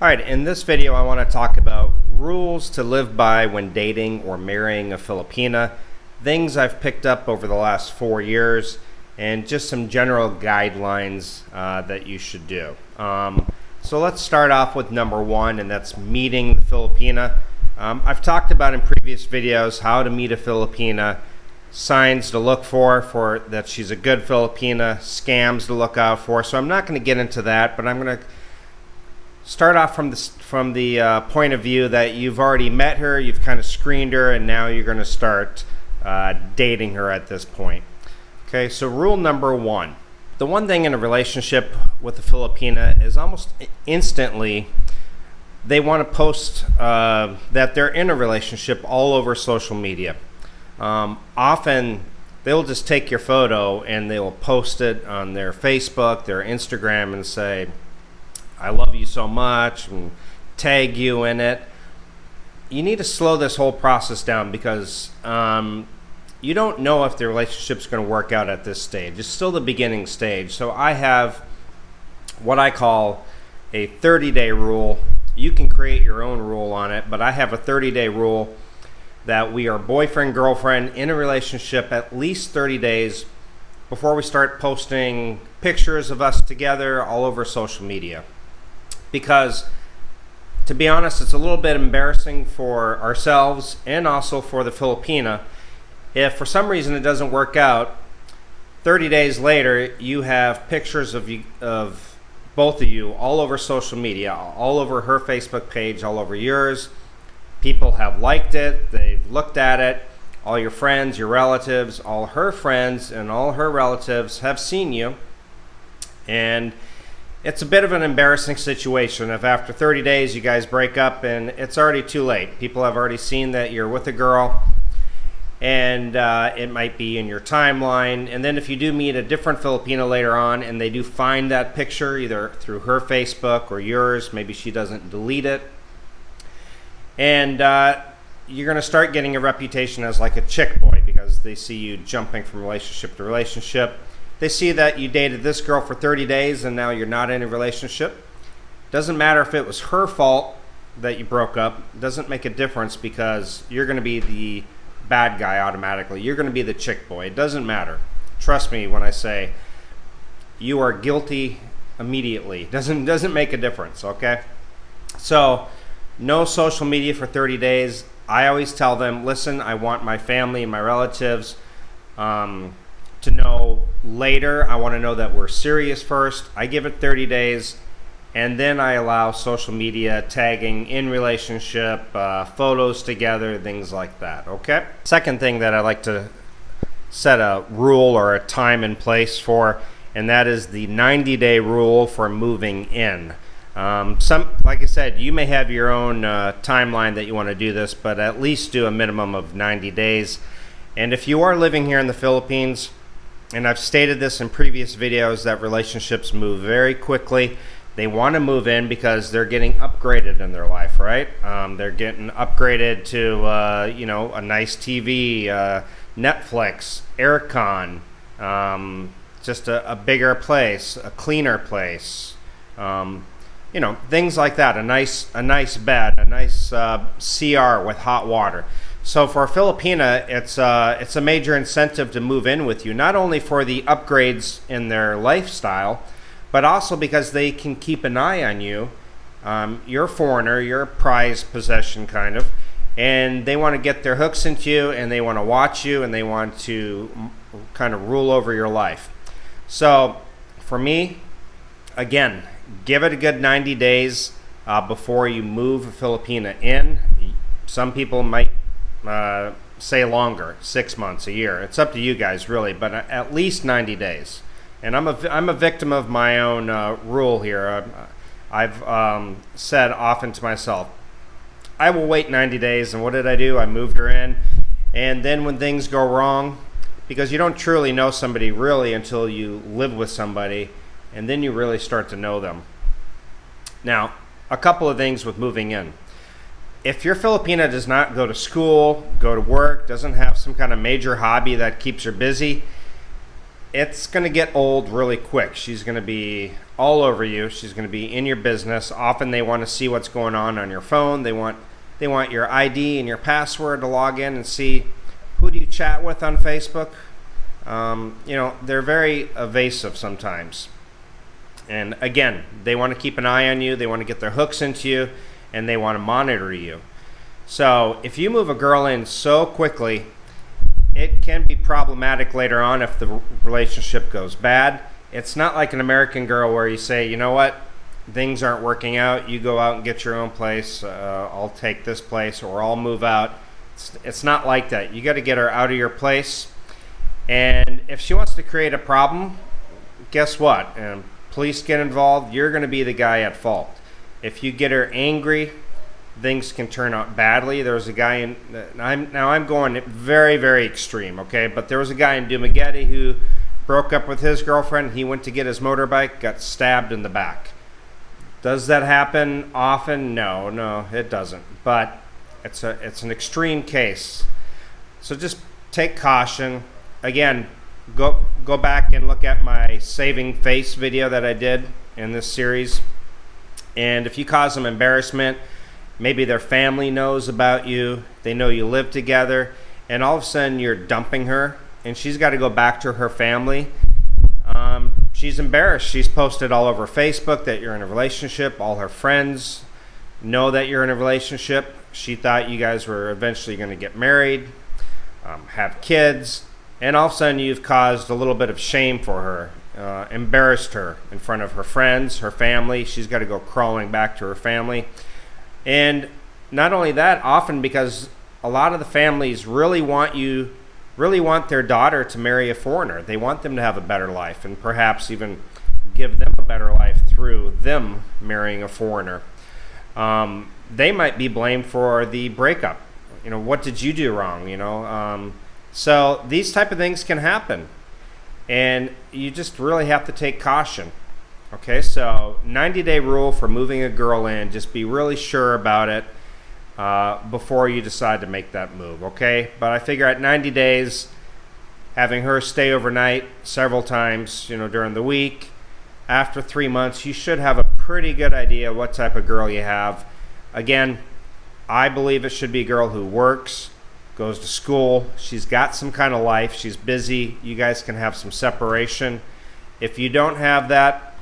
Alright, in this video I want to talk about rules to live by when dating or marrying a Filipina, things I've picked up over the last 4 years, and just some general guidelines that you should do. So let's start off with number one, and that's meeting the Filipina. I've talked about in previous videos how to meet a Filipina, signs to look for that she's a good Filipina, scams to look out for. So I'm not going to get into that, but I'm going to start off from the point of view that you've already met her, you've kind of screened her, and now you're going to start dating her at this point. Okay, so rule number one. The one thing in a relationship with a Filipina is almost instantly they want to post that they're in a relationship all over social media. Often they'll just take your photo and they will post it on their Facebook, their Instagram, and say, I love you so much, and tag you in it. You need to slow this whole process down because you don't know if the relationship's going to work out at this stage. It's still the beginning stage. So I have what I call a 30-day rule. You can create your own rule on it, but I have a 30-day rule that we are boyfriend, girlfriend in a relationship at least 30 days before we start posting pictures of us together all over social media. Because, to be honest, it's a little bit embarrassing for ourselves and also for the Filipina. If for some reason it doesn't work out, 30 days later you have pictures of both of you all over social media, all over her Facebook page, all over yours. People have liked it, they've looked at it, all your friends, your relatives, all her friends and all her relatives have seen you. And it's a bit of an embarrassing situation if after 30 days you guys break up and it's already too late. People have already seen that you're with a girl, and it might be in your timeline. And then if you do meet a different Filipina later on and they do find that picture either through her Facebook or yours, maybe she doesn't delete it, and you're going to start getting a reputation as like a chick boy because they see you jumping from relationship to relationship. They see that you dated this girl for 30 days and now you're not in a relationship. Doesn't matter if it was her fault that you broke up. Doesn't make a difference because you're going to be the bad guy automatically. You're going to be the chick boy. It doesn't matter. Trust me when I say you are guilty immediately. Doesn't make a difference, okay? So no social media for 30 days. I always tell them, listen, I want my family and my relatives to know later. I want to know that we're serious first. I give it 30 days, and then I allow social media tagging in relationship, photos together, things like that, okay? Second thing that I like to set a rule or a time in place for, and that is the 90-day rule for moving in. Like I said, you may have your own timeline that you want to do this, but at least do a minimum of 90 days. And if you are living here in the Philippines, and I've stated this in previous videos, that relationships move very quickly. They want to move in because they're getting upgraded in their life, right? They're getting upgraded to, a nice TV, Netflix, aircon, just a bigger place, a cleaner place, things like that. A nice bed, a nice CR with hot water. So for a Filipina, it's a major incentive to move in with you, not only for the upgrades in their lifestyle, but also because they can keep an eye on you. You're a foreigner, you're a prized possession kind of, and they want to get their hooks into you, and they want to watch you, and they want to kind of rule over your life. So for me, again, give it a good 90 days before you move a Filipina in. Some people might say longer, 6 months, a year. It's up to you guys, really, but at least 90 days. And I'm a victim of my own rule here. I've said often to myself, I will wait 90 days, and what did I do? I moved her in, and then when things go wrong, because you don't truly know somebody really until you live with somebody, and then you really start to know them. Now, a couple of things with moving in. If your Filipina does not go to school, go to work, doesn't have some kind of major hobby that keeps her busy, it's going to get old really quick. She's going to be all over you. She's going to be in your business. Often they want to see what's going on your phone. They want your ID and your password to log in and see who do you chat with on Facebook. They're very evasive sometimes. And again, they want to keep an eye on you. They want to get their hooks into you, and they want to monitor you. So if you move a girl in so quickly, it can be problematic later on if the relationship goes bad. It's not like an American Girl where you say, you know what, things aren't working out. You go out and get your own place. I'll take this place, or I'll move out. It's not like that. You got to get her out of your place. And if she wants to create a problem, guess what? Police get involved. You're going to be the guy at fault. If you get her angry, things can turn out badly. There was a guy I'm going very, very extreme, okay? But there was a guy in Dumaguete who broke up with his girlfriend. He went to get his motorbike, got stabbed in the back. Does that happen often? No, it doesn't. But it's an extreme case. So just take caution. Again, go back and look at my saving face video that I did in this series. And if you cause them embarrassment, maybe their family knows about you, they know you live together, and all of a sudden you're dumping her, and she's got to go back to her family. She's embarrassed. She's posted all over Facebook that you're in a relationship. All her friends know that you're in a relationship. She thought you guys were eventually going to get married, have kids, and all of a sudden you've caused a little bit of shame for her, embarrassed her in front of her friends, her family. She's got to go crawling back to her family. And not only that, often because a lot of the families really want their daughter to marry a foreigner. They want them to have a better life, and perhaps even give them a better life through them marrying a foreigner. They might be blamed for the breakup. What did you do wrong? So these type of things can happen, and you just really have to take caution. Okay, so 90-day rule for moving a girl in. Just be really sure about it before you decide to make that move, okay? But I figure at 90 days, having her stay overnight several times, during the week, after 3 months, you should have a pretty good idea what type of girl you have. Again, I believe it should be a girl who works, goes to school, she's got some kind of life, she's busy, you guys can have some separation. If you don't have that,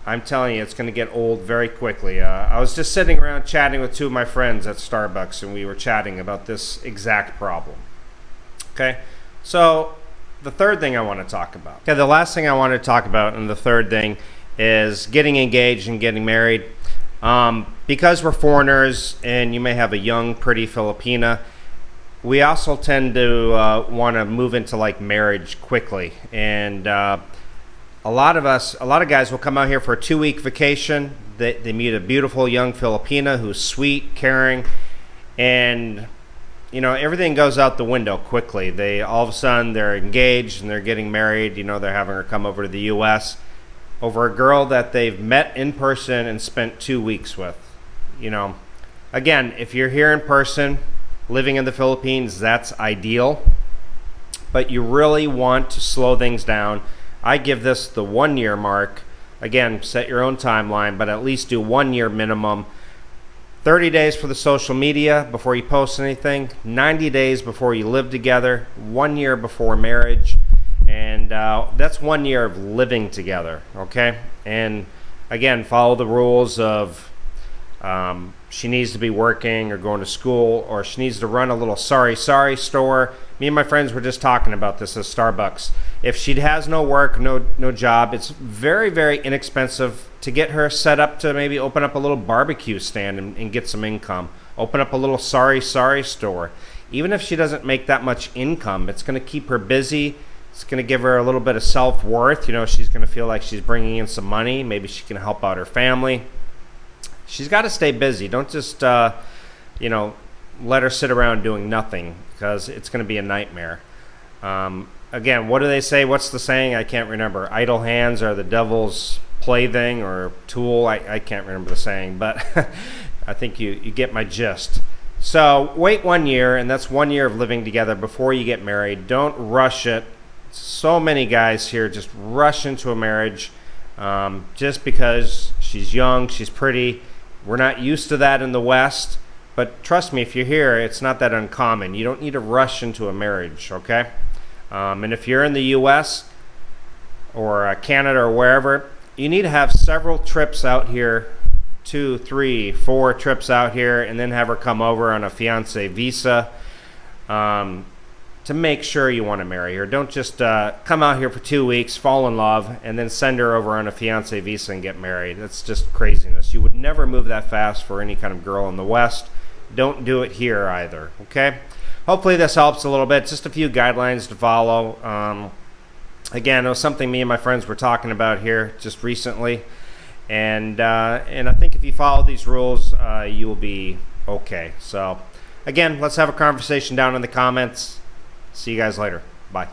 I'm telling you, it's going to get old very quickly. I was just sitting around chatting with two of my friends at Starbucks, and we were chatting about this exact problem. Okay, so the third thing I want to talk about. Okay, the last thing I want to talk about, and the third thing, is getting engaged and getting married. Because we're foreigners, and you may have a young, pretty Filipina, we also tend to want to move into marriage quickly. And a lot of guys will come out here for a 2-week vacation. They meet a beautiful young Filipina who's sweet, caring, and everything goes out the window quickly. They all of a sudden they're engaged and they're getting married. They're having her come over to the U.S. over a girl that they've met in person and spent 2 weeks with. Again, if you're here in person, living in the Philippines, that's ideal. But you really want to slow things down. I give this the 1-year mark. Again, set your own timeline, but at least do 1 year minimum. 30 days for the social media before you post anything. 90 days before you live together. 1 year before marriage. And that's 1 year of living together, okay? And again, follow the rules of she needs to be working or going to school, or she needs to run a little sorry store. Me and my friends were just talking about this at Starbucks. If she has no work, no job, it's very, very inexpensive to get her set up to maybe open up a little barbecue stand and get some income. Open up a little sorry store. Even if she doesn't make that much income, it's going to keep her busy. It's going to give her a little bit of self-worth. She's going to feel like she's bringing in some money. Maybe she can help out her family. She's got to stay busy. Don't just, let her sit around doing nothing, because it's going to be a nightmare. Again, what do they say? What's the saying? I can't remember. Idle hands are the devil's plaything or tool. I can't remember the saying, but I think you get my gist. So wait 1 year, and that's 1 year of living together before you get married. Don't rush it. So many guys here just rush into a marriage just because she's young, she's pretty. We're not used to that in the West, but trust me, if you're here, it's not that uncommon. You don't need to rush into a marriage, okay? And if you're in the U.S. or Canada or wherever, you need to have several trips out here, 2, 3, 4 trips out here, and then have her come over on a fiancé visa to make sure you want to marry her. Don't just come out here for 2 weeks, fall in love, and then send her over on a fiancé visa and get married. That's just craziness. You would never move that fast for any kind of girl in the West. Don't do it here either, okay? Hopefully this helps a little bit. Just a few guidelines to follow. Again, it was something me and my friends were talking about here just recently. And I think if you follow these rules, you will be okay. So, again, let's have a conversation down in the comments. See you guys later. Bye.